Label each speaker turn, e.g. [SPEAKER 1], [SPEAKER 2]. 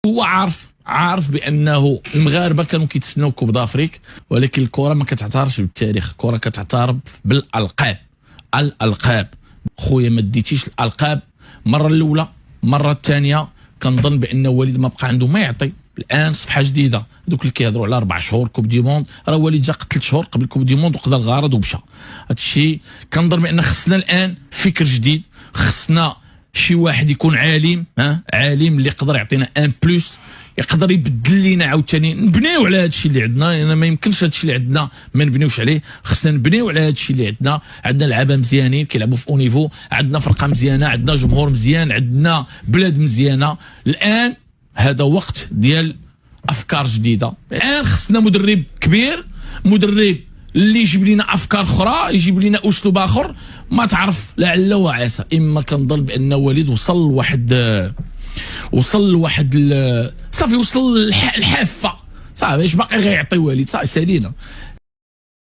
[SPEAKER 1] هو عارف بانه المغاربه كانوا كيتسناو كوب دافريك، ولكن الكره ما كتعترفش بالتاريخ، الكره كتعترف بالالقاب. خويا ما ديتيش الالقاب المره الاولى، المره الثانيه كنظن بان وليد ما بقى عنده ما يعطي. الان صفحه جديده، دوك اللي كيهضروا على 4 شهور كوب دي موند، راه وليد جا 3 شهور قبل كوب دي موند وقضى الغرض ومشى. هادشي كنظن بان خصنا الان فكر جديد، خصنا شي واحد يكون عالم، عالم اللي يقدر يعطينا ان بلوس، يقدر يبدل لينا عاوتاني، نبنيو على هذا الشيء اللي عندنا، لان ما يمكنش هذا الشيء اللي عندنا ما نبنيوش عليه، خصنا نبنيو على هذا الشيء اللي عندنا. عندنا لعابه مزيانين كيلعبوا في اونيفو، عندنا فرقه مزيانه، عندنا جمهور مزيان، عندنا بلاد مزيانه. الان هذا وقت ديال افكار جديده. الان خصنا مدرب كبير، مدرب اللي يجيب لنا افكار اخرى، يجيب لنا اسلوب اخر، ما تعرف لعل وعسى. اما كنظن بان وليد وصل صافي، وصل الحافه صافي، اش باقي غيعطي وليد؟ صافي سالينا.